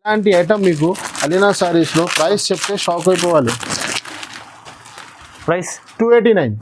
అలాంటి ఐటమ్ మీకు అలీనా సారీస్ లో ప్రైస్ చెప్తే షాక్ అయిపోవాలి. ప్రైస్ 289.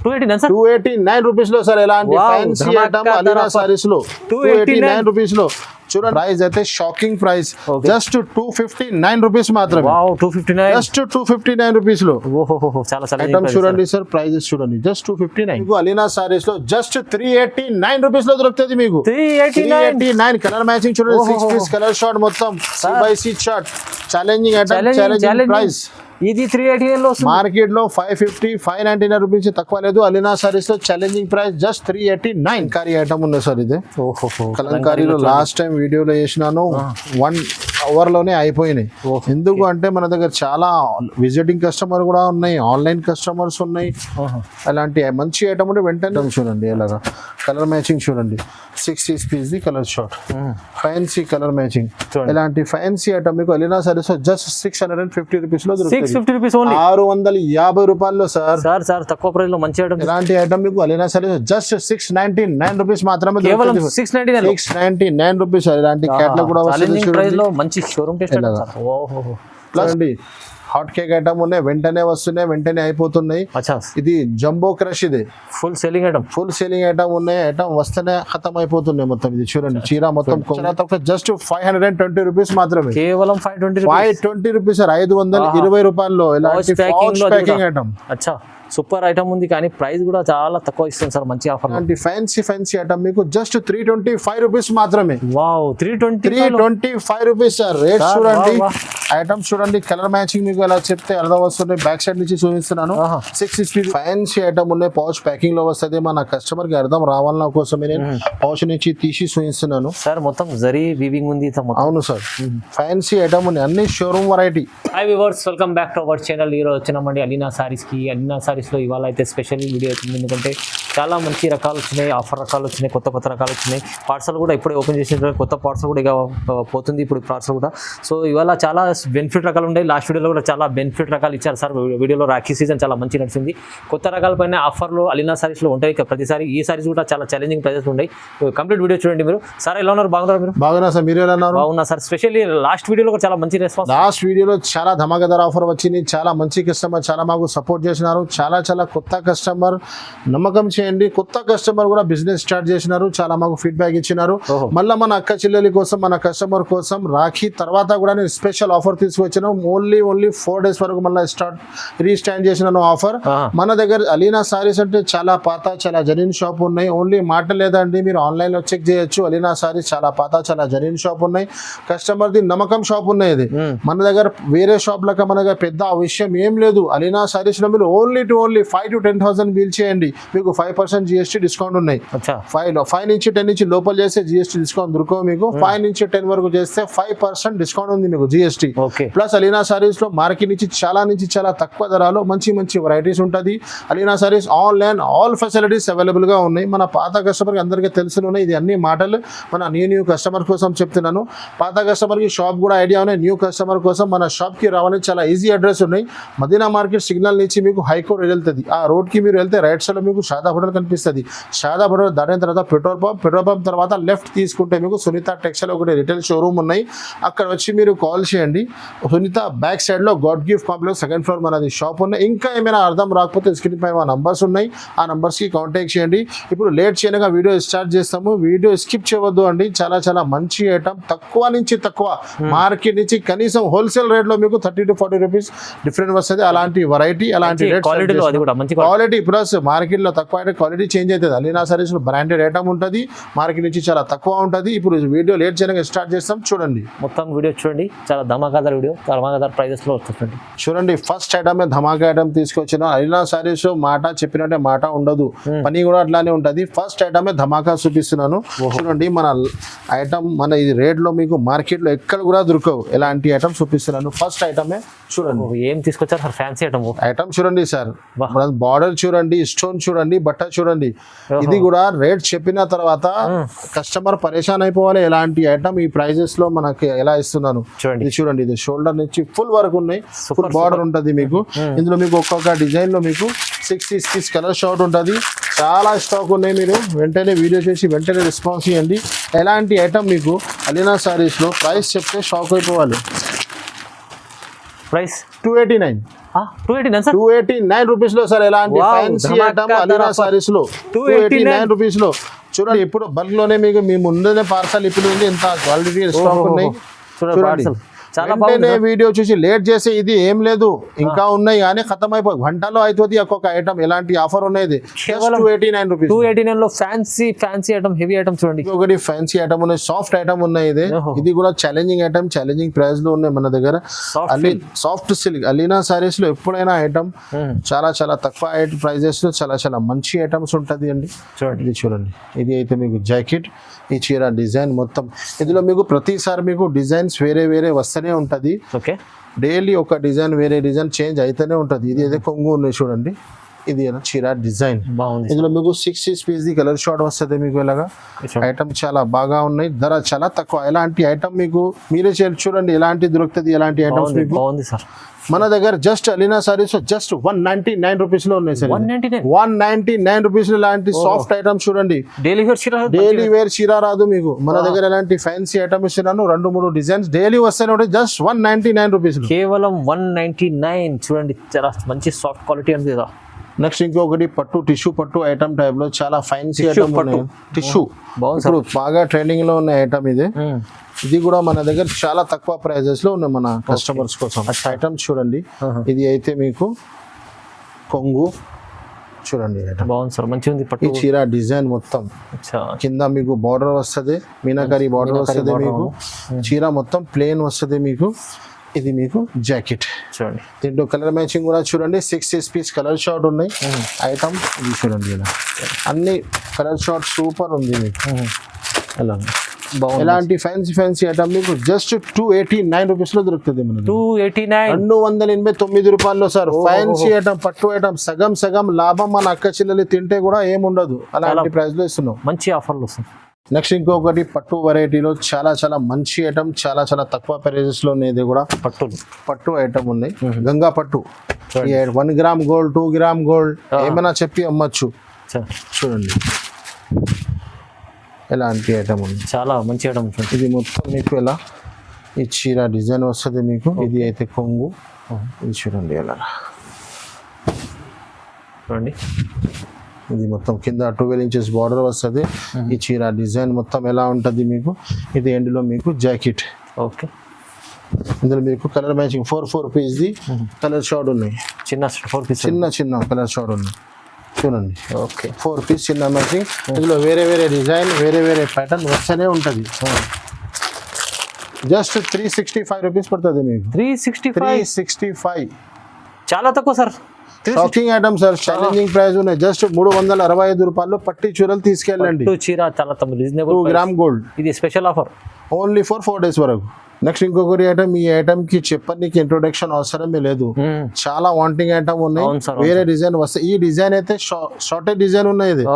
289 సార్, 289 రూపీస్ లో సార్. ఎలాంటి Wow, ఫ్యాన్సీ ధమాకా ఐటమ్ అలీనా సారీస్ లో 289 రూపీస్ లో చూడండి. ప్రైస్ అయితే షాకింగ్ ప్రైస్, జస్ట్ 259 రూపీస్ మాత్రమే. వావ్ 259, జస్ట్ 259 రూపీస్ లో. ఓహో చాలా చాలా ఐటమ్ చూడండి సార్, ప్రైజెస్ చూడండి, జస్ట్ 259. మీకు అలీనా సారీస్ లో జస్ట్ 389 రూపీస్ లో దొరుకుతుంది మీకు. 389 కలర్ మ్యాచింగ్ చూడండి, 6 పీస్ కలర్ షార్ట్ మొత్తం C/C short. Challenging item, challenging price. ఇది 389 లో వస్తుంది. మార్కెట్ లో 550, 599 రూపీస్ తక్కువ లేదు. అలీనా సారీస్ లో ఛాలెంజింగ్ ప్రైస్ జస్ట్ 389. కారీ ఐటమ్ ఉంది సార్ ఇది. కలంకారీలో లాస్ట్ టైం వీడియోలో చేసినాను, 1 అవర్ లోనే అయిపోయినాయి. ఎందుకు అంటే మన దగ్గర చాలా విజిటింగ్ కస్టమర్ కూడా ఉన్నాయి, ఆన్లైన్ కస్టమర్స్ ఉన్నాయి. అలాంటి మంచి ఐటమ్ ఉంటే వెంటనే చూడండి. ఎలాగా కలర్ మ్యాచింగ్ చూడంండి, 6 piece the colour short, fancy colour matching. ఇలాంటి ఫ్యాన్సీ ఐటమ్ మీకు అలీనా సారీస్ లో జస్ట్ 650 రూపీస్ లో దొరుకుతుంది. 650 రూపీస్ ఓన్లీ, 650 రూపాయల్లో సార్. సార్ తక్కువ ప్రైస్ లో మంచి ఐటమ్. ఇలాంటి ఐటమ్ మీకు అలీనా సారీస్ జస్ట్ 699 రూపీస్ మాత్రమే, కేవలం 699 రూపీస్. ఇలాంటి క్యాటలాగ్ కూడా వస్తుంది. మంచి షోరూమ్ టెస్ట్. ప్లస్ అండి హాట్ కేక్ ఐటమ్ ఉన్నాయి, వెంటనే వస్తున్నాయి, వెంటనే అయిపోతున్నాయి. ఇది జంబో క్రష్, ఇది ఫుల్ సెల్లింగ్ ఐటమ్ ఉన్నాయి. ఐటమ్ వస్తేనే ఖతం అయిపోతున్నాయి మొత్తం. ఇది చూడండి, చీర మొత్తం జస్ట్ 520 రూపీస్ మాత్రమే, కేవలం 520 రూపీస్ సార్. 520 రూపాయల్లో ఇలాంటి ప్యాకింగ్ ఐటమ్. సూపర్ ఐటమ్ ఉంది, కానీ ప్రైస్ కూడా చాలా తక్కువ ఇస్తుంది సార్, మంచి ఆఫర్. ఫ్యాన్సీ ఐటమ్ మీకు జస్ట్ 325 రూపీస్ మాత్రమే. Wow 325 rupees sir. రేట్ చూడండి, ఐటమ్ చూడండి, కలర్ మ్యాచింగ్ మీకు ఎలా చెప్తే అర్థం వస్తుంది. బ్యాక్ సైడ్ నుంచి చూపిస్తున్నాను. 6 ఫ్యాన్సీ ఐటమ్ ఉన్నాయి, పౌచ్ ప్యాకింగ్ లో వస్తుంది. మన కస్టమర్ కి అర్థం రావాలన్న కోసమే నేను పౌచ్ నుంచి తీసి చూపిస్తున్నాను సార్. మొత్తం జరీ వీవింగ్ ఉంది. అవును సార్, ఫ్యాన్సీ ఐటమ్ ఉన్నాయి, అన్ని showroom variety. Hi viewers, welcome back to our channel. ఈరోజు వచ్చినామండి అలీనా సారీస్ కి. అలీనా సారీస్ లో ఇవాళ అయితే స్పెషల్ వీడియో అవుతుంది, ఎందుకంటే చాలా మంచి రకాలు వచ్చినాయి, ఆఫర్ రకాలు వచ్చినాయి, కొత్త రకాలు వచ్చినాయి. పార్సల్ కూడా ఇప్పుడే ఓపెన్ చేసిన కొత్త పార్సల్ కూడా ఇక పోతుంది ఇప్పుడు పార్సల్ కూడా. సో ఇవాళ చాలా బెనిఫిట్ రకాలు ఉన్నాయి. లాస్ట్ వీడియోలో కూడా చాలా బెనిఫిట్ రకాలు ఇచ్చారు సార్. వీడియోలో రాఖీ సీజన్ చాలా మంచి నడిచింది. కొత్త రకాలపైన ఆఫర్లు అలీనా సారీస్లో ఉంటాయి ప్రతిసారి. ఈ సారీస్ కూడా చాలా ఛాలెంజింగ్ ప్రైజెస్ ఉన్నాయి. కంప్లీట్ వీడియో చూడండి మీరు. సార్ ఎలా ఉన్నారు? బాగున్నారు మీరు? బాగున్నా సార్, మీరు ఎలా ఉన్నారు? బాగున్నా సార్. స్పెషల్లీ లాస్ట్ వీడియోలో కూడా చాలా మంచి రెస్పాన్స్. లాస్ట్ వీడియోలో చాలా ధమాకాదార్ ఆఫర్ వచ్చింది. చాలా మంచి కస్టమర్ చాలా మాకు సపోర్ట్ చేసినారు. చాలా కొత్త కస్టమర్ నమ్మకం చేయండి. కొత్త కస్టమర్ కూడా బిజినెస్ స్టార్ట్ చేసినారు, చాలా మాకు ఫీడ్బ్యాక్ ఇచ్చినారు. మళ్ళీ మన అక్క చెల్లెలి కోసం, మన కస్టమర్ కోసం రాఖీ తర్వాత కూడా నేను స్పెషల్ ఆఫర్ తీసుకొచ్చాను. ఓన్లీ 4 డేస్ వరకు మళ్ళీ రీస్టాండ్ చేసినాను ఆఫర్. మన దగ్గర అలీనా సారీస్ అంటే చాలా పాత, చాలా జెన్యూన్ షాప్ ఉన్నాయి. ఓన్లీ మాట లేదండి, మీరు ఆన్లైన్ లో చెక్ చేయొచ్చు. అలీనా సారీస్ చాలా పాత, చాలా జెన్యూన్ షాప్ ఉన్నాయి. కస్టమర్ ది నమ్మకం షాప్ ఉన్నాయి. ఇది మన దగ్గర వేరే షాప్ లక మన దగ్గర పెద్ద విషయం ఏం లేదు. అలీనా సారీస్ లో మీరు ఓన్లీ 5 to 10,000 బిల్ చేయండి, మీకు 5% GST డిస్కౌంట్ ఉన్నాయి. 5 నుంచి 10 నుంచి లోపల చేస్తే GST డిస్కౌంట్ దొరకవు మీకు. 5 నుంచి 10 వరకు చేస్తే 5% డిస్కౌంట్ ఉంది మీకు GST. ప్లస్ అలీనా సారీస్ లో మార్కెట్ నుంచి చాలా తక్కువ ధరలో మంచి వెరైటీస్ ఉంటుంది. Alina saris online all facilities available గా ఉన్నాయి. మన పాత కస్టమర్ కి అందరికీ తెలుసున్నాయి. ఇది అన్ని మాటలు మన న్యూ కస్టమర్ కోసం చెప్తున్నాను. పాత కస్టమర్ కి షాప్ కూడా ఐడియా ఉన్నాయి. న్యూ కస్టమర్ కోసం మన షాప్ కి రావాలని చాలా ఈజీ అడ్రస్ ఉన్నాయి. మదీనా మార్కెట్ సిగ్నల్ నుంచి మీకు హైకోర్ట్ వెళ్తుంది. ఆ రోడ్ కి మీరు వెళ్తే రైట్ సైడ్ లో మీకు షాదా హోటల్ కనిపిస్తుంది. షాదా హోటల్ దాటిన తర్వాత పెట్రోల్ పంప్ తర్వాత లెఫ్ట్ తీసుకుంటే మీకు సునీత టెక్స్టైల్ ఒకటి రిటైల్ షోరూమ్ ఉన్నాయి. అక్కడ వచ్చి మీరు కాల్ చేయండి. సునీత బ్యాక్ సైడ్ లో God gift complex 2nd floor మనది షాప్ ఉన్నాయి. ఇంకా ఏమైనా అర్థం రాకపోతే స్క్రీన్ పై మా నంబర్స్ ఉన్నాయి, ఆ నంబర్స్ కి కాంటాక్ట్ చేయండి. ఇప్పుడు లేట్ చేయగా వీడియో స్టార్ట్ చేస్తాము. వీడియో స్కిప్ చేయవద్దు అండి. చాలా మంచి ఐటమ్, తక్కువ నుంచి తక్కువ మార్కెట్ నుంచి కనీసం హోల్సేల్ రేట్ లో మీకు 30 to 40 రూపీస్ డిఫరెంట్ వస్తుంది. అలాంటి వెరైటీ, అలాంటి క్వాలిటీ ప్లస్ మార్కెట్ లో తక్కువ అయితే క్వాలిటీ చేంజ్ అవుతుంది. అలీనా సారీస్ లో బ్రాండెడ్ ఐటమ్ ఉంటుంది, మార్కెట్ నుంచి చాలా తక్కువ ఉంటుంది. ఇప్పుడు వీడియో లేట్ చేయగా స్టార్ట్ చేస్తాం. చూడండి, మొత్తం వీడియో చూడండి. చాలా ధమాకాదార్ వీడియో, ధమాకాదార్ ప్రైజెస్ లో వస్తుంది. చూడండి, ఫస్ట్ ఐటమ్ ధమాకా ఐటమ్ తీసుకొచ్చిన. అలీనా సారీస్ మాట చెప్పినట్టే మాట ఉండదు, పని కూడా అట్లానే ఉంటుంది. ఫస్ట్ ఐటమ్ ధమాకా చూపిస్తున్నాను. చూడండి, మన ఐటమ్ మన ఇది రేట్ లో మీకు మార్కెట్ లో ఎక్కడ కూడా దొరకవు. ఎలాంటి ఐటమ్ చూపిస్తున్నాను. ఫస్ట్ ఐటమే చూడండి. ఏం తీసుకొచ్చారు సార్? ఫ్యాన్సీ ఐటమ్ చూడండి సార్. బార్డర్ చూడండి, స్టోన్ చూడండి, బట్ట చూడండి. ఇది కూడా రేట్ చెప్పిన తర్వాత కస్టమర్ పరేషాన్ అయిపోవాలి. ఎలాంటి ఐటమ్ ఈ ప్రైజెస్ లో మనకి ఎలా ఇస్తున్నాను చూడండి. ఇది షోల్డర్ నుంచి ఫుల్ వరకు ఉన్నాయి, ఫుల్ బార్డర్ ఉంటుంది మీకు. ఇందులో మీకు ఒక్కొక్క డిజైన్ లో మీకు 6 పీస్ కలర్ షార్ట్ ఉంటుంది. చాలా స్టాక్ ఉన్నాయి. మీరు వెంటనే వీడియో చేసి వెంటనే రెస్పాన్స్ ఇవ్వండి. ఎలాంటి ఐటమ్ మీకు అలీనా సారీస్లో ప్రైస్ చెప్తే షాక్ అయిపోవాలి. ప్రైస్ 289 సార్, 289 రూపీస్ లో సార్. ఎలాంటి Wow, ఫ్యాన్సీ ధమాకా ఐటమ్ ధర అలీనా offer. సారీస్ లో 289 రూపీస్ లో. చూడండి ఇప్పుడు బల్క్ లోనే మీకు మీ ముందునే పార్సల్ ఇప్పుడు ఉంది. ఇంత క్వాలిటీ స్టాక్ ఉన్నాయి. చూడండి parcel. చాలా వెంటనే వీడియో చూసి లేట్ చేసి ఇది ఏం లేదు ఇంకా ఉన్నాయి కానీ ఖతం అయిపోయి గంటలో అయిపోతుంది ఒక్కొక్క ఐటమ్. ఎలాంటి ఆఫర్ ఉన్నది కేవలం 289 రూపీస్. 289 లో ఫ్యాన్సీ ఐటమ్, హెవీ ఐటమ్ చూడండి. ఒకటి ఫ్యాన్సీ ఐటమ్ ఉన్నాయి, సాఫ్ట్ ఐటమ్ ఉన్నాయి. ఇది కూడా ఛాలెంజింగ్ ఐటమ్, ఛాలెంజింగ్ ప్రైస్ లో ఉన్నాయి మన దగ్గర. సాఫ్ట్ సిల్క్ అలీనా సారీస్ లో ఎప్పుడైనా ఐటమ్ చాలా చాలా తక్కువ ప్రైజెస్ లో చాలా చాలా మంచి ఐటమ్స్ ఉంటది అండి. చూడండి ఇది చూడండి, ఇది అయితే మీకు జాకెట్, ఈ చీర డిజైన్ మొత్తం. ఇందులో మీకు ప్రతిసారి మీకు డిజైన్స్ వేరే వేరే వస్తూనే ఉంటది. ఓకే, డైలీ ఒక డిజైన్ వేరే డిజైన్ చేంజ్ అయితేనే ఉంటది. ఇది అయితే కొంగు ఉన్నాయి చూడండి, ఇది చీర డిజైన్ బాగుంది. ఇందులో మీకు 6 పీస్ ది కలర్ షార్ట్ వస్తుంది. మీకు ఇలాగా ఐటమ్ చాలా బాగా ఉన్నాయి, ధర చాలా తక్కువ. ఎలాంటి ఐటమ్ మీకు మీరే చూడండి ఎలాంటి దొరుకుతుంది, ఎలాంటి ఐటమ్స్ మీకు బాగుంది సార్. మన దగ్గర just Alina saris just 199 rupees లో ఉన్నాయి సార్. 199 199 రూపీస్ లో ఇలాంటి సాఫ్ట్ ఐటమ్స్ చూడండి. డైలీ వేర్ చీర, డైలీ వేర్ చీర రాదు మీకు. మన దగ్గర ఎలాంటి ఫ్యాన్సీ ఐటమ్ ఇస్తున్నాను, 2-3 డిజైన్స్ డైలీ వస్తాయి. Just 199 rupees. కేవలం 199. చూడండి చాలా మంచి సాఫ్ట్ క్వాలిటీ ఉంది కదా. నెక్స్ట్ ఇంకొకటి పట్టు, టిష్యూ పట్టు ఐటమ్ టైప్ లో చాలా ఫ్యాన్సీ ఐటమ్ పట్టు. టిష్యూ బాగుంది ఇప్పుడు బాగా ట్రెండింగ్ లో ఉన్న ఐటమ్ ఇది. ఇది కూడా మన దగ్గర చాలా తక్కువ ప్రైజెస్ లో ఉన్నాయి మన కస్టమర్స్ కోసం. ఐటమ్ చూడండి, ఇది అయితే మీకు కొంగు చూడండి ఐటమ్ బాగుంది సార్, మంచిగా ఉంది ఈ పట్టు. చీర డిజైన్ మొత్తం కింద మీకు బార్డర్ వస్తుంది, మీనాకరీ బార్డర్ వస్తుంది మీకు. చీర మొత్తం ప్లేన్ వస్తుంది మీకు. ఇది మీకు జాకెట్ చూడండి, దీంట్లో కలర్ మ్యాచింగ్ కూడా చూడండి. 6 పీస్ కలర్ షార్ట్ ఉన్నాయి ఐటమ్. ఇది చూడండి ఇలా అన్ని కలర్ షార్ట్ సూపర్ ఉంది మీకు. ఎలా బాగుంది. ఎలాంటి ఫ్యాన్సీ ఐటమ్ మీకు జస్ట్ 289 రూపీస్ లో దొరుకుతుంది. 289 289 రూపాయల్లో సార్. ఫ్యాన్సీ ఐటమ్, పట్టు ఐటమ్ సగం లాభం. మన అక్క చెల్లెలు తింటే కూడా ఏముండదు, అలాంటి ప్రైస్ లో ఇస్తున్నాం. మంచి ఆఫర్లు వస్తుంది. నెక్స్ట్ ఇంకొకటి పట్టు వెరైటీలో చాలా చాలా మంచి ఐటమ్, చాలా చాలా తక్కువ ప్రైజెస్ లో ఉన్నాయి. ఇది కూడా పట్టు ఐటమ్ ఉన్నాయి. గంగా పట్టు 1 గ్రామ్ గోల్డ్, 2 గ్రామ్ గోల్డ్ ఏమైనా చెప్పి అమ్మచ్చు. చూడండి ఎలాంటి ఐటమ్ ఉంది, చాలా మంచి ఐటమ్. ఇది మొత్తం మీకు ఎలా ఈ చీర డిజైన్ వస్తుంది మీకు. ఇది అయితే కొంగు, ఇది చూడండి ఎలా చూడండి. ఇది మొత్తం కింద 12 ఇంచెస్ బార్డర్ వస్తుంది. ఈ చీర డిజైన్ మొత్తం ఎలా ఉంటుంది మీకు. ఇది ఎండ్లో మీకు జాకెట్. ఓకే, ఇందులో మీకు colour matching 4 piece the colour short ఉన్నాయి. చిన్న 4 పీస్ చిన్న కలర్ షార్ట్ ఉన్నాయి చూడండి. ఓకే, 4 పీస్ చిన్న మ్యాచింగ్. ఇందులో వేరే వేరే డిజైన్, వేరే వేరే ప్యాటర్న్ వస్తూనే ఉంటుంది. జస్ట్ 365 రూపీస్ పడుతుంది మీకు. 365 చాలా తక్కువ sir. Shocking item sir, challenging price ఉన్నాయి. జస్ట్ 365 రూపాయలు పట్టి చీరలు తీసుకెళ్ళండి. చీర చాలా రీజనబుల్. 2 gram gold. ఇది special offer only for 4 days వరకు. నెక్స్ట్ ఇంకొకటి ఐటమ్, ఈ ఐటమ్ కి చెప్పడానికి ఇంట్రొడక్షన్ అవసరమే లేదు. చాలా వాంటింగ్ ఐటమ్ ఉన్నాయి. వేరే డిజైన్ వస్తాయి. ఈ డిజైన్ అయితే షార్టెడ్ డిజైన్ ఉన్నాయి. ఇది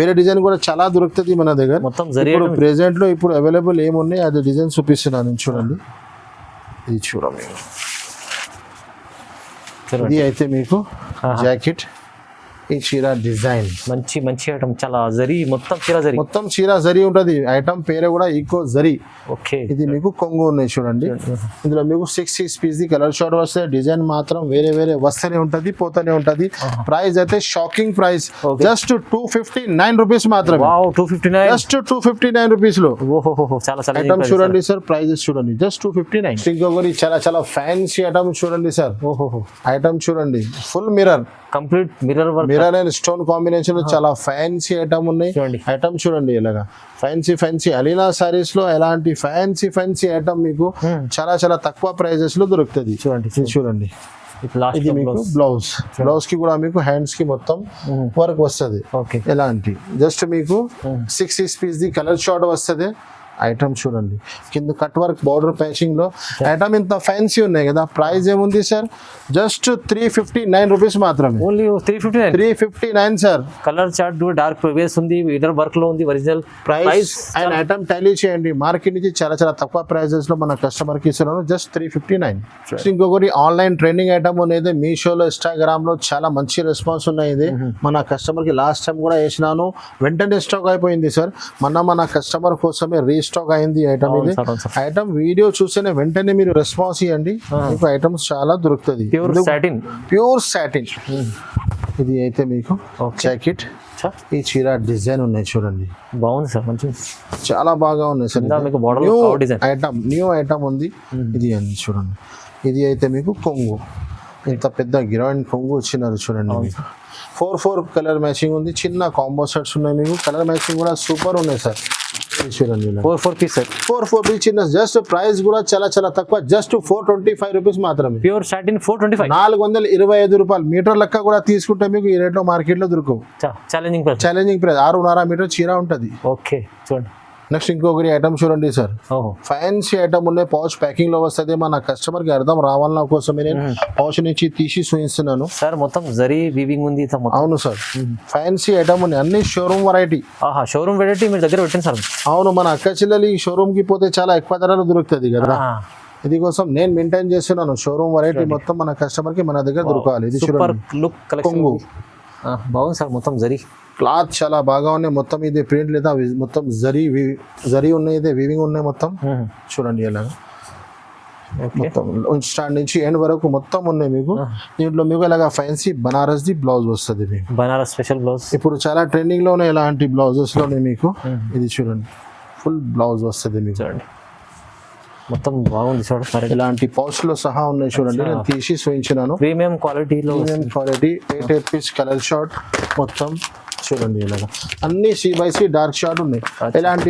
వేరే డిజైన్ కూడా చాలా దొరుకుతుంది మన దగ్గర. ఇప్పుడు ప్రెసెంట్ లో ఇప్పుడు అవైలబుల్ ఏమున్నాయి అది డిజైన్ చూపిస్తున్నాను చూడండి. ఇది చూడండి, ఇది అయితే మీకు జాకెట్, ఈ చీర డిజైన్ మంచి ఐటమ్. చాలా జరీ, మొత్తం చీర జరీ ఉంటది. ఐటమ్ పేరు కూడా ఈకో జరీ. ఓకే, ఇది మీకు కొంగు ఉన్నాయి చూడండి. ఇందులో మీకు 6 పీస్ ది కలర్ షార్ట్ వస్తాయి. డిజైన్ మాత్రం వేరే వేరే వస్తూనే ఉంటది, పోతూనే ఉంటది. ప్రైస్ అయితే షాకింగ్ ప్రైస్, జస్ట్ 259 రూపీస్ మాత్రమే. 259, జస్ట్ 259 రూపీస్ లో. చాలా ఐటమ్ చూడండి సార్, ప్రైజెస్ చూడండి, జస్ట్ 259. ఇంకొకటి చాలా చాలా ఫ్యాన్సీ ఐటమ్ చూడండి సార్. ఐటమ్ చూడండి, full mirror, complete mirror and stone combination చాలా ఫ్యాన్సీ ఐటమ్ ఉన్నాయి. ఐటమ్ చూడండి ఇలాగా ఫ్యాన్సీ అలీనా సారీస్ లో ఎలాంటి ఫ్యాన్సీ ఐటమ్ మీకు చాలా చాలా తక్కువ ప్రైజెస్ లో దొరుకుతుంది. చూడండి ఇది మీకు బ్లౌజ్ కి కూడా మీకు హ్యాండ్స్ కి మొత్తం వర్క్ వస్తుంది. ఎలాంటి జస్ట్ మీకు 6 పీస్ ది కలర్ షార్ట్ వస్తుంది. ఐటమ్ చూడండి, కింద కట్ వర్క్ బార్డర్ ప్యాచింగ్ లో ఐటమ్ ఇంత ఫ్యాన్సీ ఉన్నాయి కదా. ప్రైస్ ఏముంది సార్, జస్ట్ 359 రూపీస్ మాత్రమే. Only 359. 359 sir. Colour chart dark previous ఉంది, ఇన్నర్ వర్క్ లో ఉంది, original price and item Tally చేయండి. మార్కెట్ నుంచి చాలా చాలా తక్కువ ప్రైజెస్ లో మన కస్టమర్ కి ఇస్తున్నాను, జస్ట్ 359. ఇంకొకటి ఆన్లైన్ ట్రెండింగ్ ఐటమ్ అనేది మీషోలో, ఇన్స్టాగ్రామ్ లో చాలా మంచి రెస్పాన్స్ ఉన్నాయి. ఇది మన కస్టమర్ కి లాస్ట్ టైం కూడా వేసినాను, వెంటనే స్టాక్ అయిపోయింది సార్. మన కస్టమర్ కోసమే రీస్టాక్ అయింది ఐటమ్. ఇది ఐటమ్ వీడియో చూస్తేనే వెంటనే మీరు రెస్పాన్స్ ఇవ్వండి, మీకు ఐటమ్స్ చాలా దొరుకుతుంది. Pure satin. ఇది అయితే మీకు జాకెట్, ఈ చీర డిజైన్ ఉన్నాయి చూడండి, బాగుంది సార్, మంచి చాలా బాగా ఉన్నాయి సార్. న్యూ ఐటమ్ ఉంది ఇది అండి చూడండి. ఇది అయితే మీకు కొంగు, ఇంత పెద్ద గిరాయిన్ కొంగు వచ్చినారు చూడండి. 4 కలర్ మ్యాచింగ్ ఉంది, చిన్న కాంబో సెట్స్ ఉన్నాయి మీకు. కలర్ మ్యాచింగ్ కూడా సూపర్ ఉన్నాయి సార్. చూడండి 4 పీస్, 4 పీస్ చిన్న. జస్ట్ ప్రైస్ కూడా చాలా చాలా తక్కువ, జస్ట్ 425 రూపీస్ మాత్రమే. ప్యూర్ సాటిన్ 425, 425 రూపాయలు. మీటర్ లెక్క కూడా తీసుకుంటే మీకు ఈ రేట్లో మార్కెట్ లో దొరకవు. ఛాలెంజింగ్ ప్రైస్, 6.5 మీటర్ చీర ఉంటది. ఓకే చూడండి. నెక్స్ట్ ఇంకొకటి ఐటమ్ చూడండి సార్, ఫ్యాన్సీ ఐటమ్ ఉన్నాయి. పౌచ్ ప్యాకింగ్ లో వస్తుంది. మన కస్టమర్ కి అర్థం రావాలన్న కోసమే నేను పౌచ్ నుంచి తీసి చూపిస్తున్నాను సార్. మొత్తం జరీ వీవింగ్ ఉంది. అవును సార్, ఫ్యాన్సీ ఐటమ్ ఉన్నాయి, అన్ని షోరూమ్ వెరైటీ. షోరూమ్ వెరైటీ మీరు దగ్గర పెట్టండి సార్. అవును, మన అక్క చెల్లెలు షోరూమ్ కి పోతే చాలా ఎక్కువ ధరలు దొరుకుతుంది కదా, ఇది కోసం నేను మెయింటైన్ చేస్తున్నాను. షోరూమ్ వెరైటీ మొత్తం మన కస్టమర్ కి మన దగ్గర దొరకాలి. ఇది చూడండి, కొంగు బాగుంది సార్. మొత్తం జరీ క్లాత్ చాలా బాగా ఉన్నాయి. మొత్తం ఇది ప్రింట్ లేదా మొత్తం జరీ ఉన్నాయి, ఇది వీవింగ్ ఉన్నాయి మొత్తం. చూడండి ఎలా మొత్తం స్టాండ్ నుంచి ఎండ్ వరకు మొత్తం ఉన్నాయి మీకు. దీంట్లో మీకు ఇలాగా ఫ్యాన్సీ బనారస్ ది బ్లౌజ్ వస్తుంది మీకు, బనారస్ స్పెషల్ బ్లౌజ్. ఇప్పుడు చాలా ట్రెండింగ్ లో ఉన్నాయి ఇలాంటి బ్లౌజెస్ లోనే మీకు. ఇది చూడండి, ఫుల్ బ్లౌజ్ వస్తుంది మీకు. చూడండి మొత్తం బాగుంది చూడండి. ఇలాంటి పౌచ్ లో సహా ఉన్నాయి చూడండి, నేను తీసి చూపించినాను. ప్రీమియం క్వాలిటీలో, 8 పీస్ కలర్ షార్ట్ మొత్తం చూడండి. ఇలాగా అన్ని C/C డార్క్ షార్ట్ ఉన్నాయి. ఇలాంటి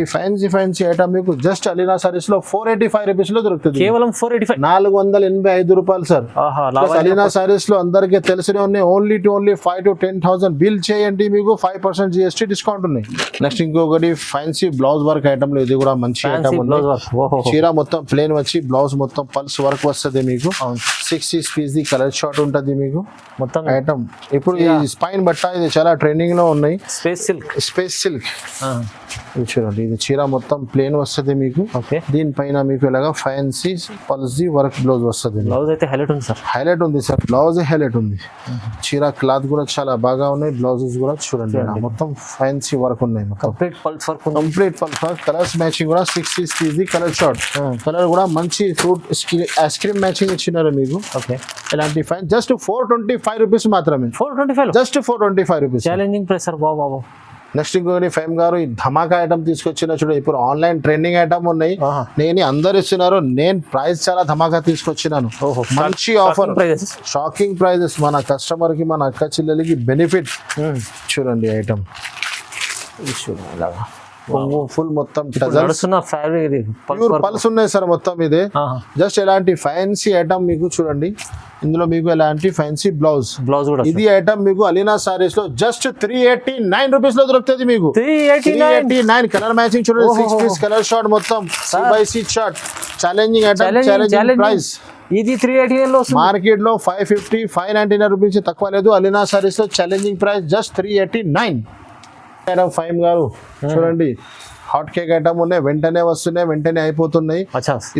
ఫ్యాన్సీ ఐటమ్ మీకు జస్ట్ అలీనా సారీస్ లో 485 రూపీస్ లో దొరుకుతుంది. కేవలం 485, 485 రూపాయలు సార్. అలీనా సారీస్ లో అందరికీ తెలిసినే ఉన్నాయి. ఓన్లీ 5 to 10,000 బిల్ చేయండి, మీకు 5% GST డిస్కౌంట్ ఉన్నాయి. నెక్స్ట్ ఇంకొకటి ఫ్యాన్సీ బ్లౌజ్ వర్క్ ఐటమ్ లో, ఇది కూడా మంచి ఐటమ్ ఉంది. చీర మొత్తం ప్లేన్ వచ్చి బ్లౌజ్ మొత్తం పల్స్ వర్క్ వస్తుంది మీకు. 6 పీస్ ది కలర్ షార్ట్ ఉంటుంది మీకు మొత్తం ఐటమ్. ఇప్పుడు ఈ స్పైన్ బట్ట ఇది చాలా ట్రెండింగ్ లో ఉన్నాయి. స్పేస్ సిల్క్ చూడండి, ఇది చీర మొత్తం ప్లేన్ వస్తుంది మీకు. దీనిపైన మీకు ఇలాగా ఫ్యాన్సీ పల్స్ వర్క్ బ్లౌజ్ వస్తుంది. బ్లౌజ్ అయితే హైలైట్ ఉంది సార్. హైలైట్ ఉంది సార్, బ్లౌజ్ హైలైట్ ఉంది. చీర క్లాత్ కూడా చాలా బాగా ఉన్నాయి. బ్లౌజెస్ కూడా చూడండి మొత్తం ఫ్యాన్సీ వర్క్ ఉన్నాయి. Complete pulse work. Colours matching కూడా 6 పీస్ కలర్ షార్ట్. కలర్ కూడా మంచి ఫ్రూట్ ఐస్ క్రీమ్ మ్యాచింగ్ ఇచ్చినారు మీకు. ఇలాంటి ఫ్యాన్ జస్ట్ 425 రూపీస్ మాత్రమే. 425, just 425 rupees. Challenging price sir. బాబు నెక్స్ట్ ఇంకొకటి ఫేమ్ గారు, ఈ ధమాకా ఐటమ్ తీసుకొచ్చిన చూడండి. ఇప్పుడు ఆన్లైన్ ట్రెండింగ్ ఐటమ్ ఉన్నాయి, నేను అందరు ఇస్తున్నారు, నేను ప్రైస్ చాలా ధమాకా తీసుకొచ్చినాను. మంచి ఆఫర్, షాకింగ్ ప్రైజెస్, మన కస్టమర్ కి మన అక్క చెల్లెలకి బెనిఫిట్. చూడండి ఐటమ్ చూడండి ఇలాగా ఫుల్ మొత్తం ప్యూర్ పల్స్ ఉన్నాయి సార్ మొత్తం. ఇది జస్ట్ ఎలాంటి ఫ్యాన్సీ ఐటమ్ మీకు చూడండి. ఇందులో మీకు ఎలాంటి ఫ్యాన్సీ బ్లౌజ్ కూడా. ఇది ఐటమ్ మీకు అలీనా సారీస్ లో జస్ట్ 389 రూపీస్ లో దొరుకుతుంది మీకు. 389 కలర్ మ్యాచింగ్ చూడండి. 6 పీస్ కలర్ షార్ట్ మొత్తం C/C short. Challenging item, challenging price. ఇది 389 లో మార్కెట్ లో 550, 599 రూపీస్ తక్కువ లేదు. అలీనా సారీస్ లో ఛాలెంజింగ్ ప్రైస్ జస్ట్ 389. మేడం ఫైమ్ గారు చూడండి, హాట్ కేక్ ఐటమ్ ఉన్నాయి, వెంటనే వస్తున్నాయి, వెంటనే అయిపోతున్నాయి.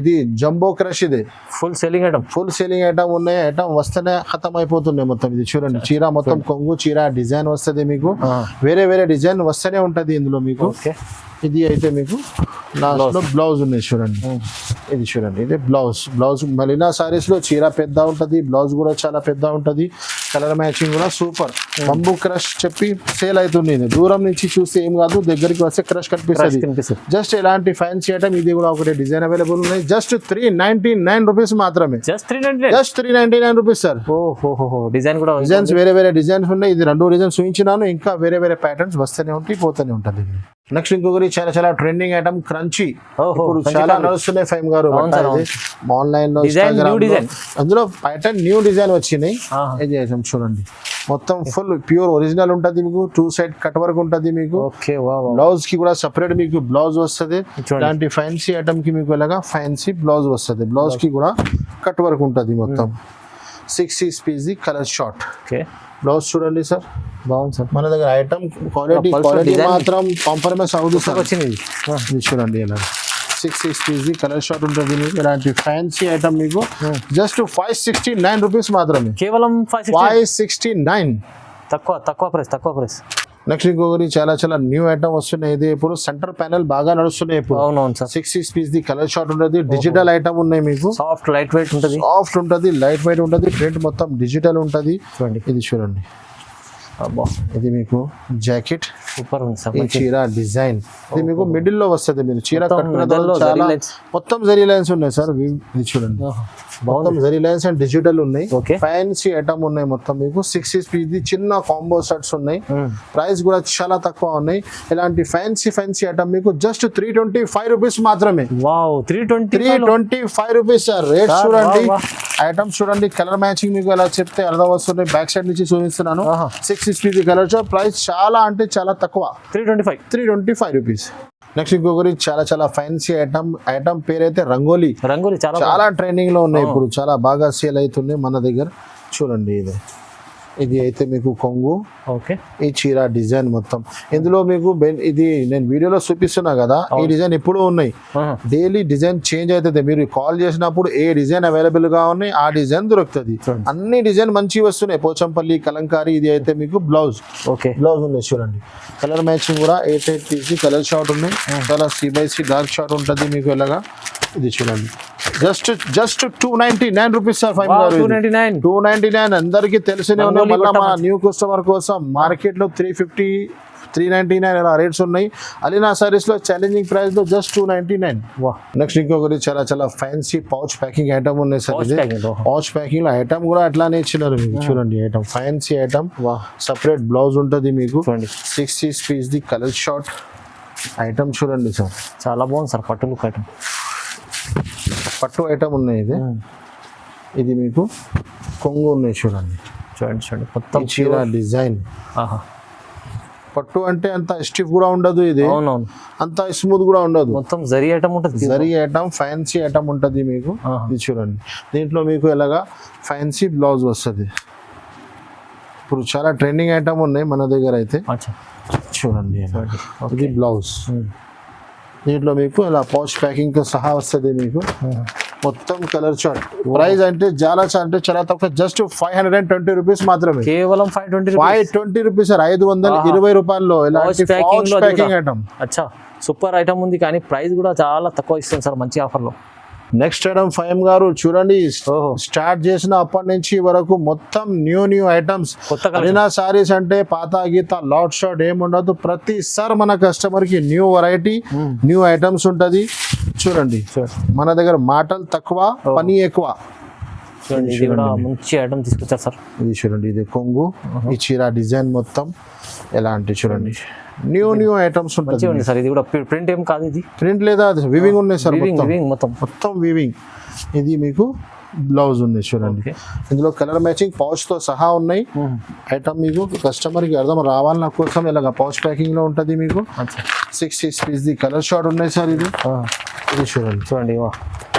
ఇది జంబో క్రష్, ఇది ఫుల్ సేలింగ్ ఐటమ్ ఉన్నాయి. ఐటమ్ వస్తేనే ఖతం అయిపోతున్నాయి మొత్తం. ఇది చూడండి, చీర మొత్తం కొంగు చీర డిజైన్ వస్తుంది మీకు. వేరే డిజైన్ వస్తేనే ఉంటది ఇందులో మీకు. ఇది అయితే మీకు లాస్ట్ లో బ్లౌజ్ ఉన్నాయి చూడండి. ఇది చూడండి, ఇది బ్లౌజ్ మలినా సారీస్ లో చీర పెద్ద ఉంటది, బ్లౌజ్ కూడా చాలా పెద్ద ఉంటది. కలర్ మ్యాచింగ్ కూడా సూపర్. బంబూ క్రష్ చెప్పి సేల్ అవుతుంది. దూరం నుంచి చూస్తే ఏం కాదు, దగ్గరికి వస్తే క్రష్ కనిపిస్తుంది. జస్ట్ ఇలాంటి ఫ్యాన్సీ ఐటమ్ ఇది కూడా ఒకటి డిజైన్ అవైలబుల్ ఉన్నాయి. జస్ట్ 399 రూపీస్ మాత్రమే. Just 399 rupees sir. డిజైన్స్ వేరే డిజైన్స్ ఉన్నాయి. ఇది 2 డిజైన్స్ చూపించినాను, ఇంకా వేరే ప్యాటర్న్స్ వస్తూనే ఉంటాయి, పోతూనే ఉంటుంది. నెక్స్ట్ ఇంకొకటి చాలా ట్రెండింగ్ ఐటమ్ క్రంచీ. ఇప్పుడు చాలా నడుస్తున్నాయి ఫైమ్ గారు ఆన్లైన్ లో. అందులో ప్యాటర్న్ న్యూ డిజైన్ వచ్చినాయి. ఇది ఐటమ్ చూడండి, మొత్తం ఫుల్ ప్యూర్ ఒరిజినల్ ఉంటుంది మీకు, 2 సైడ్ కట్ వర్క్ ఉంటుంది మీకు. ఓకే వా బ్లౌజ్ కి కూడా సెపరేట్ మీకు బ్లౌజ్ వస్తుంది. ఇలాంటి ఫ్యాన్సీ ఐటమ్ కి మీకు ఇలాగా ఫ్యాన్సీ బ్లౌజ్ వస్తుంది. బ్లౌజ్ కి కూడా కట్ వర్క్ ఉంటుంది మొత్తం. 6 piece the colour short. Okay blouse చూడండి సార్, బాగుంది సార్. మన దగ్గర ఐటమ్ క్వాలిటీ మాత్రం కాంప్రమైజ్ అవుతుంది సార్. వచ్చింది ఇది చూడండి ఇలా 6 పీస్ ది కలర్ షార్ట్ ఉంటుంది మీకు. ఇలాంటి ఫ్యాన్సీ ఐటమ్ మీకు జస్ట్ 569 రూపీస్ మాత్రమే. కేవలం 569. తక్కువ ప్రైస్. నెక్స్ట్ ఇంకొకటి చాలా చాలా న్యూ ఐటమ్ వస్తున్నాయి. ఇది ఇప్పుడు సెంటర్ ప్యానెల్ బాగా నడుస్తున్నాయి ఇప్పుడు. అవునవును sir. 6 piece the colour short ఉంటుంది. డిజిటల్ ఐటమ్ ఉన్నాయి మీకు. సాఫ్ట్ లైట్ వెయిట్ ఉంటుంది. లైట్ వెయిట్ ఉంటుంది. ప్రింట్ మొత్తం డిజిటల్ ఉంటుంది. చూడండి ఇది చూడండి, అబ్బా ఇది మీకు జాకెట్. సూపర్ ఉంది సార్. ఈ చీర డిజైన్ ఇది మీకు మిడిల్ లో వస్తుంది. మీరు చీర కట్టుకున్న middle లో తర్వాత చాలా జరీ lines. మొత్తం జరీ లైన్స్ ఉన్నాయి సార్. ఇది చూడండి, మొత్తం జరీ లైన్స్ అండ్ డిజిటల్ ఉన్నాయి. Okay. ఫ్యాన్సీ ఐటమ్ ఉన్నాయి మొత్తం మీకు. 6 పీస్ ది చిన్న కాంబో సెట్స్ ఉన్నాయి. ప్రైస్ కూడా చాలా తక్కువ ఉన్నాయి. ఇలాంటి ఫ్యాన్సీ ఐటమ్ మీకు జస్ట్ 325 రూపీస్ మాత్రమే. Wow 325 rupees sir. Rate Sir, చూడండి, wow. ఐటమ్ చూడండి, కలర్ మ్యాచింగ్ మీకు ఎలా చెప్తే అర్థం వస్తుంది. బ్యాక్ సైడ్ నుంచి చూపిస్తున్నాను. 6 పీస్ కలర్ షాప్. ప్రైస్ చాలా అంటే చాలా తక్కువ, 325 రూపీస్. నెక్స్ట్ ఇంకొకటి చాలా చాలా ఫ్యాన్సీ ఐటమ్ పేరైతే రంగోలీ చాలా ట్రెండింగ్ లో ఉన్నాయి ఇప్పుడు. చాలా బాగా సేల్ అవుతున్నాయి మన దగ్గర. చూడండి ఇది అయితే మీకు కొంగు. ఓకే, ఈ చీర డిజైన్ మొత్తం ఇందులో మీకు ఇది నేను వీడియోలో చూపిస్తున్నా కదా, ఈ డిజైన్ ఇప్పుడు ఉన్నాయి. డైలీ డిజైన్ చేంజ్ అవుతుంది. మీరు కాల్ చేసినప్పుడు ఏ డిజైన్ అవైలబుల్ గా ఉన్నాయి ఆ డిజైన్ దొరుకుతుంది. అన్ని డిజైన్ మంచి వస్తున్నాయి. పోచంపల్లి, కలంకారీ. ఇది అయితే మీకు బ్లౌజ్. ఓకే, బ్లౌజ్ ఉన్నాయి చూడండి. కలర్ మ్యాచింగ్ కూడా 8 పీస్ కలర్ షార్ట్ ఉన్నాయి. చాలా C/C డార్క్ షార్ట్ ఉంటుంది మీకు ఇలాగా. ఇది చూడండి, జస్ట్ 299 రూపీస్ సార్. 299 అందరికి తెలిసినే ఉన్నాయి. మళ్ళీ మన న్యూ కస్టమర్ కోసం మార్కెట్ లో 350, 399 ఇలా రేట్స్ ఉన్నాయి. అలీనా సారీస్ లో ఛాలెంజింగ్ ప్రైస్ లో జస్ట్ 299. నెక్స్ట్ ఇంకొకటి చాలా చాలా ఫ్యాన్సీ పౌచ్ ప్యాకింగ్ ఐటమ్ ఉన్నాయి సార్. పౌచ్ ప్యాకింగ్ లో ఐటమ్ కూడా అట్లానే ఇచ్చినారు మీకు. చూడండి item fancy item, separate blouse ఉంటుంది మీకు. 6 piece the colour short item చూడండి సార్. చాలా బాగుంది సార్. పట్టు లుక్ ఐటమ్, పట్టు ఐటమ్ ఉన్నాయి. ఇది మీకు కొంగు ఉన్నాయి చూడండి. మొత్తం చీర డిజైన్. పట్టు అంటే అంత స్టిఫ్ కూడా ఉండదు. ఇది అంత స్మూత్ కూడా ఉండదు. మొత్తం జరీ ఐటమ్ ఉంటుంది. జరీ ఐటమ్ ఫ్యాన్సీ ఐటమ్ ఉంటుంది మీకు. ఇది చూడండి, దీంట్లో మీకు ఎలాగా ఫ్యాన్సీ బ్లౌజ్ వస్తుంది. ఇప్పుడు చాలా ట్రెండింగ్ ఐటమ్ ఉన్నాయి మన దగ్గర అయితే. చూడండి ఇది బ్లౌజ్. దీంట్లో మీకు ఇలా పౌచ్ ప్యాకింగ్ తో సహా వస్తుంది మీకు. మొత్తం కలర్ చార్ట్. ప్రైస్ అంటే చాలా తక్కువ, జస్ట్ 520 రూపీస్ మాత్రమే. కేవలం 520 రూపీస్ సార్. 520 రూపాయల్లో ఇలాంటి పౌచ్ ప్యాకింగ్ ఐటమ్. అచ్చా, సూపర్ ఐటమ్ ఉంది. కానీ ప్రైస్ కూడా చాలా తక్కువ ఇస్తుంది సార్, మంచి ఆఫర్లో. నెక్స్ట్ ఐటమ్ ఫైమ్ గారు చూడండి, స్టార్ట్ చేసిన అప్పటి నుంచి వరకు మొత్తం న్యూ ఐటమ్స్. అలీనా సారీస్ అంటే పాత గీత లాట్ షాట్ ఏముండదు. ప్రతిసారి మన కస్టమర్ కి న్యూ వెరైటీ, న్యూ ఐటమ్స్ ఉంటది. చూడండి మన దగ్గర మాటలు తక్కువ, పని ఎక్కువ. మంచి ఐటమ్ తీసుకొచ్చారు సార్. ఇది చూడండి, ఇది కొంగు. ఈ చీర డిజైన్ మొత్తం ఎలాంటి చూడండి, న్యూ ఐటమ్స్ ఉంటుంది సార్. ఇది కూడా ప్రింట్ ఏం కాదు, ఇది ప్రింట్ లేదా, వివింగ్ ఉన్నాయి సార్. మొత్తం వివింగ్. ఇది మీకు బ్లౌజ్ ఉంది చూడండి. ఇందులో కలర్ మ్యాచింగ్ పౌచ్ తో సహా ఉన్నాయి. ఐటమ్ మీకు కస్టమర్ కి అర్థం రావాలన్న కోసం ఇలాగ పౌచ్ ప్యాకింగ్ లో ఉంటది మీకు. 6 పీస్ ది కలర్ షార్ట్ ఉన్నాయి సార్. ఇది చూడండి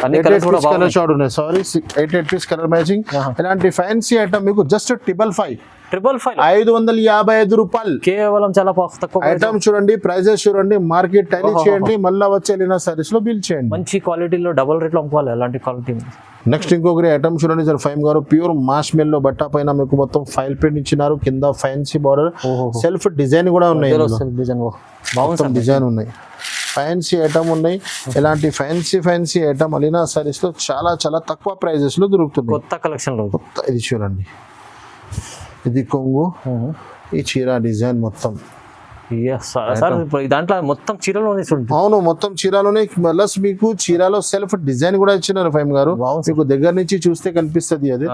8 కలర్ షార్ట్ ఉన్నాయి. Sorry, 8 piece colour matching. ఇలాంటి ఫ్యాన్సీ ఐటమ్ మీకు జస్ట్ 555 రూపాయలు కేవలం. చాలా తక్కువ ఐటమ్ చూడండి, ప్రైజెస్ చూడండి, మార్కెట్ టాలీ చేయండి, మళ్ళీ వచ్చే అలీనా సారీస్ లో బిల్ చేయండి. మంచి క్వాలిటీలో డబుల్ రేట్లో అమ్ముకోవాలి అలాంటి క్వాలిటీ. నెక్స్ట్ ఇంకొకటి ఐటమ్ చూడండి సార్. ఫైమ్ గారు ప్యూర్ మాస్ మెల్లో బట్ట పైన మీకు మొత్తం ఫైల్ ప్రింట్ ఇచ్చినారు. కింద ఫ్యాన్సీ బార్డర్, సెల్ఫ్ డిజైన్ కూడా ఉన్నాయి. డిజైన్ ఉన్నాయి, ఫ్యాన్సీ ఐటమ్ ఉన్నాయి. ఇలాంటి ఫ్యాన్సీ ఐటమ్ అలీనా సారీస్ లో చాలా తక్కువ ప్రైజెస్ లో దొరుకుతుంది. కొత్త కలెక్షన్ లో. ఇది చూడండి, ఇది కొంగు. ఈ చీర డిజైన్ మొత్తం. దాంట్లో మొత్తం చీరలోనే. అవును, మొత్తం చీరలోనే. ప్లస్ మీకు చీరలో సెల్ఫ్ డిజైన్ కూడా ఇచ్చినారు ఫైమ్ గారు. మీకు దగ్గర నుంచి చూస్తే కనిపిస్తుంది అది.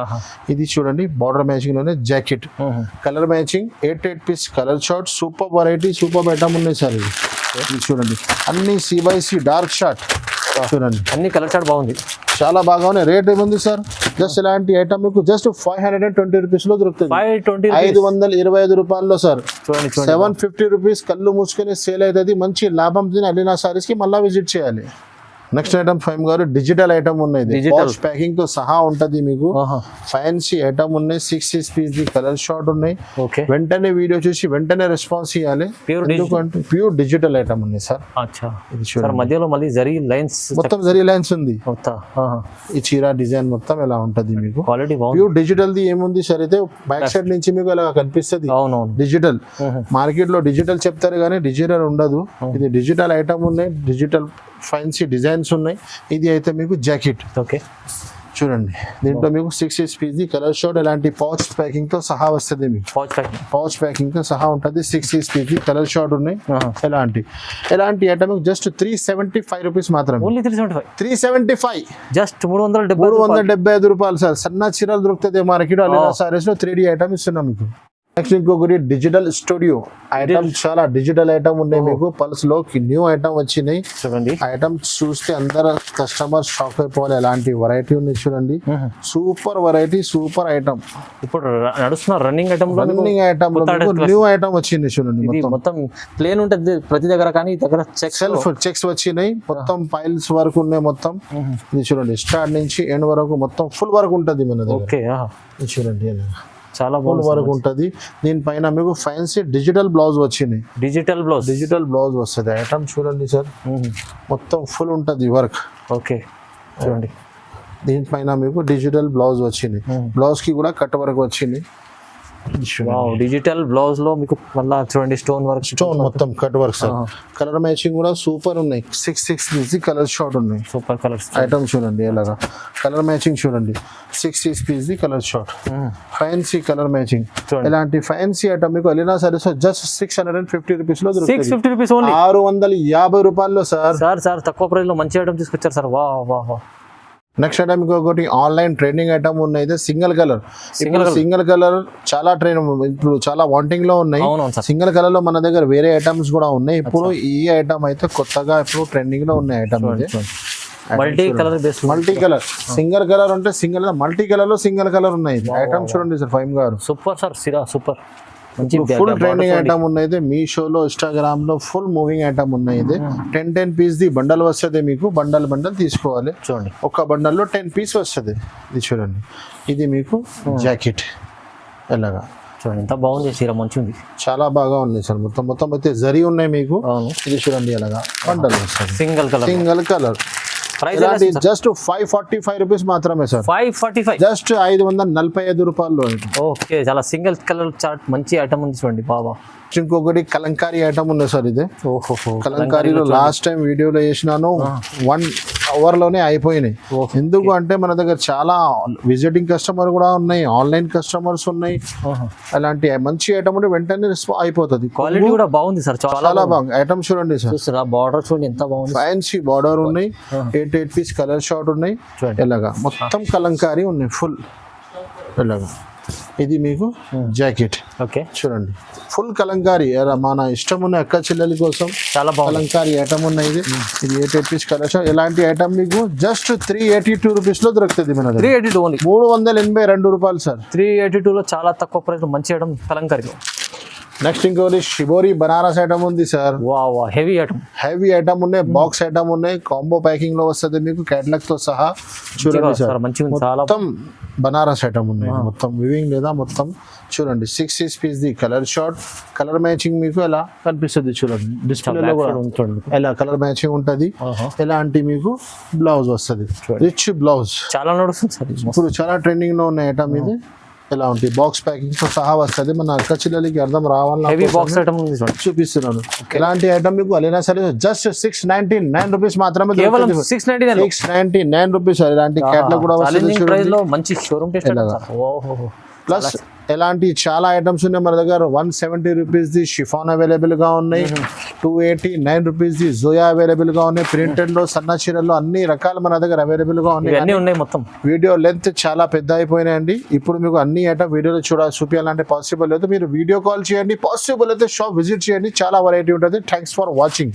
ఇది చూడండి, బార్డర్ మ్యాచింగ్ లోనే jacket, colour matching, 8 piece colour short. Super variety, super item ఉన్నాయి సార్. ఇది చూడండి, అన్ని C/C డార్క్ షార్ట్. చూడండి, అన్ని కలర్ షార్ట్ బాగుంది, చాలా బాగా ఉన్నాయి. రేట్ ఏముంది సార్? జస్ట్ ఇలాంటి ఐటమ్ మీకు జస్ట్ 520 రూపీస్ లో దొరుకుతుంది. 520 525 రూపాయల్లో సార్. చూడండి 750 రూపీస్ కళ్ళు మూసుకొని సేల్ అవుతుంది. మంచి లాభం తిని అలీనా సారీస్ కి మళ్ళీ విజిట్ చేయాలి. నెక్స్ట్ ఐటమ్ ఫైమ్ గారు డిజిటల్ ఐటమ్ ఉన్నాయి, పౌచ్ ప్యాకింగ్ తో సహా ఉంటది మీకు. ఫ్యాన్సీ ఐటమ్ ఉన్నాయి, 6 పీస్ ది కలర్ షార్ట్ ఉన్నాయి. వెంటనే వీడియో చూసి వెంటనే రెస్పాన్స్ ఇవ్వాలి. ప్యూర్ డిజిటల్ ఐటమ్ ఉన్నాయి సార్. మధ్యలో మళ్ళీ జరీ లైన్స్, మొత్తం జరీ లైన్స్ ఉంది. ఈ చీర డిజైన్ మొత్తం ఎలా ఉంటది మీకు. క్వాలిటీ ప్యూర్ డిజిటల్ ది ఏముంది సార్, అయితే బ్యాక్ సైడ్ నుంచి మీకు ఎలా కనిపిస్తుంది డిజిటల్. మార్కెట్ లో డిజిటల్ చెప్తారు కానీ డిజిటల్ ఉండదు. ఇది డిజిటల్ ఐటమ్ ఉన్నాయి, డిజిటల్ ఫ్యాన్సీ డిజైన్స్ ఉన్నాయి. ఇది అయితే మీకు జాకెట్. ఓకే చూడండి, దీంట్లో మీకు 6 పీస్ ది కలర్ షార్ట్ ఇలాంటి పౌచ్ ప్యాకింగ్ తో సహా వస్తుంది. మీకు పౌచ్ ప్యాకింగ్ తో సహా ఉంటుంది. 6 పీస్ ది కలర్ షార్ట్ ఉన్నాయి. ఎలాంటి ఐటమ్ జస్ట్ 375 రూపీస్ మాత్రమే. 375 జస్ట్ 375 రూపాయలు సార్. సన్న చీరలు దొరుకుతుంది మార్కెట్. అలీనా సారీస్ లో 3D ఐటమ్ ఇస్తున్నాం మీకు. నెక్స్ట్ ఇంకొకటి డిజిటల్ స్టూడియో ఐటమ్, చాలా డిజిటల్ ఐటమ్ ఉన్నాయి మీకు. పల్స్ లో న్యూ ఐటమ్ వచ్చినాయి. చూడండి ఐటమ్ చూస్తే అందరు కస్టమర్ షాక్ అయిపోవాలి. ఎలాంటి వెరైటీ ఉంది చూడండి. Super variety, super item. ఇప్పుడు నడుస్తున్న రన్నింగ్ ఐటమ్ న్యూ ఐటమ్ వచ్చింది చూడండి. మొత్తం ప్లేన్ ఉంటుంది ప్రతి దగ్గర, కానీ దగ్గర సెల్ఫ్ చెక్స్ వచ్చినాయి. మొత్తం పైల్స్ వరకు ఉన్నాయి. మొత్తం ఇది చూడండి, స్టార్ట్ నుంచి ఎండ్ వరకు మొత్తం ఫుల్ వర్క్ ఉంటుంది మన దగ్గర. చూడండి చాలా ఫుల్ వర్క్ ఉంటుంది. దీనిపైన మీకు ఫ్యాన్సీ డిజిటల్ బ్లౌజ్ వచ్చింది. డిజిటల్ బ్లౌజ్ వస్తుంది. ఐటమ్ చూడండి సార్, మొత్తం ఫుల్ ఉంటుంది వర్క్. ఓకే చూడండి, దీనిపైన మీకు డిజిటల్ బ్లౌజ్ వచ్చింది. బ్లౌజ్ కి కూడా కట్ వర్క్ వచ్చింది. డిజిటల్ బ్లౌజ్ లో మీకు మళ్ళీ చూడండి స్టోన్ మొత్తం cut work sir. Colour matching కూడా సూపర్ ఉన్నాయి. 6 కలర్ షార్ట్ ఉన్నాయి. సూపర్ కలర్స్ ఐటమ్ చూడండి ఎలాగా. కలర్ మ్యాచింగ్ చూడండి, 6 piece the colour short. Fancy colour matching. ఇలాంటి ఫ్యాన్సీ ఐటమ్ మీకు అలీనా సారీస్ జస్ట్ 650 రూపీస్ లో దొరుకుతుంది. 650 రూపీస్ ఓన్లీ, 650 రూపాయల్లో సార్. సార్ తక్కువ ప్రైస్ లో మంచి ఐటమ్ తీసుకొచ్చారు సార్. వా. నెక్స్ట్ ఐటమ్ ఇంకొకటి ఆన్లైన్ ట్రెండింగ్ ఐటమ్ ఉన్నాయి. సింగిల్ కలర్ చాలా ఇప్పుడు చాలా వాంటింగ్ లో ఉన్నాయి. సింగిల్ కలర్ లో మన దగ్గర వేరే ఐటమ్స్ కూడా ఉన్నాయి. ఇప్పుడు ఈ ఐటమ్ అయితే కొత్తగా ఇప్పుడు ట్రెండింగ్ లో ఉన్నాయి item. Multi colour, single colour అంటే సింగిల్, మల్టీ కలర్ లో సింగిల్ కలర్ ఉన్నాయి. ఐటమ్ చూడండి సార్ ఫైమ్ గారు. Super sir, super. Full trending item ఉన్నాయి. మీషోలో, ఇన్స్టాగ్రామ్ లో ఫుల్ మూవింగ్ ఐటమ్ ఉన్నాయి. 10 పీస్ ది బండల్ వస్తుంది మీకు. బండల్ తీసుకోవాలి. చూడండి, ఒక బండల్ లో 10 పీస్ వస్తుంది. ఇది చూడండి, ఇది మీకు జాకెట్ ఎలాగా. చూడండి ఎంత బాగుంది చీర, మంచి ఉంది, చాలా బాగా ఉంది సార్. మొత్తం అయితే జరీ ఉన్నాయి మీకు. ఇది చూడండి ఎలాగా బండల్ వస్తుంది. సింగిల్ కలర్ జస్ట్ 545 రూపీస్ మాత్రమే సార్. 545 జస్ట్ 545 రూపాయలు. ఓకే, చాలా సింగిల్ కలర్ చార్ట్ మంచి ఐటమ్ ఉంది చూడండి బాబా. ఇంకొకటి కలంకారీ ఐటమ్ ఉంది సార్. ఇది కలంకారీలో లాస్ట్ టైం వీడియోలో చేసినాను, 1 అవర్ లోనే అయిపోయినాయి. ఎందుకు అంటే మన దగ్గర చాలా విజిటింగ్ కస్టమర్ కూడా ఉన్నాయి, ఆన్లైన్ కస్టమర్స్ ఉన్నాయి. అలాంటి మంచి ఐటమ్ ఉంటే వెంటనే అయిపోతుంది. క్వాలిటీ కూడా బాగుంది సార్, చాలా బాగుంది. ఐటమ్ చూడండి సార్, బార్డర్ చూడండి ఎంత బాగుంది. ఫ్యాన్సీ బార్డర్ ఉన్నాయి. 8 పీస్ కలర్ షార్ట్ ఉన్నాయి. ఎలాగా మొత్తం కలంకారీ ఉన్నాయి ఫుల్. ఎలాగా ఇది మీకు జాకెట్. ఓకే చూడండి, ఫుల్ కలంకారీ. మన ఇష్టం ఉన్న అక్క చెల్లెల కోసం చాలా కలంకారీ ఐటమ్ ఉన్నాయి. ఇది 8 పీస్ కలర్ షార్ట్. ఇలాంటి ఐటమ్ మీకు జస్ట్ 382 రూపీస్ లో దొరుకుతుంది. మన 382 రూపాయలు సార్. 382 లో చాలా తక్కువ ప్రైస్ లో మంచి ఐటమ్ కలంకారీలో. నెక్స్ట్ ఇంకోటి షిబోరి బనారస్ ఐటమ్ ఉంది సార్. హెవీ ఐటమ్ ఉన్నాయి. బాక్స్ ఐటమ్ ఉన్నాయి. కాంబో ప్యాకింగ్ లో వస్తుంది మీకు, క్యాటలాగ్ తో సహా. చూడండి సార్, మొత్తం బనారస్ ఐటమ్ ఉన్నాయి. మొత్తం వివింగ్ లేదా మొత్తం చూడండి. 6 piece the colour short. Colour matching మీకు ఎలా కనిపిస్తుంది చూడండి. డిస్ప్లేలో కూడా ఎలా కలర్ మ్యాచింగ్ ఉంటుంది. ఎలాంటి మీకు బ్లౌజ్ వస్తుంది, రిచ్ బ్లౌజ్. చాలా నడుస్తుంది సార్, ఇప్పుడు చాలా ట్రెండింగ్ లో ఉన్న ఐటమ్ ఇది. ఎలా ఉంటుంది, బాక్స్ ప్యాకింగ్ తో సహా వస్తుంది. మన అక్క చెల్లెలకి అర్థం రావాలని చూపిస్తున్నాను. ఇలాంటి ఐటమ్ మీకు అలీనా సారీస్ జస్ట్ 699 రూపీస్ మాత్రమే. 699 రూపీస్. ఇలాంటి క్యాటలాగ్ కూడా వస్తుంది. ప్లస్ ఎలాంటి చాలా ఐటమ్స్ ఉన్నాయి మన దగ్గర. 170 రూపీస్ ది షిఫాన్ అవైలబుల్ గా ఉన్నాయి. 289 రూపీస్ ది జోయా అవైలబుల్ గా ఉన్నాయి. ప్రింటెడ్ లో, సన్న చీరల్లో అన్ని రకాలు మన దగ్గర అవైలబుల్ గా ఉన్నాయి. మొత్తం వీడియో లెంత్ చాలా పెద్ద అయిపోయినాయండి. ఇప్పుడు మీకు అన్ని ఐటమ్ వీడియోలో చూపించాలంటే పాసిబుల్ లేదు. మీరు వీడియో కాల్ చేయండి. పాసిబుల్ అయితే షాప్ విజిట్ చేయండి. చాలా వెరైటీ ఉంటుంది. Thanks for watching.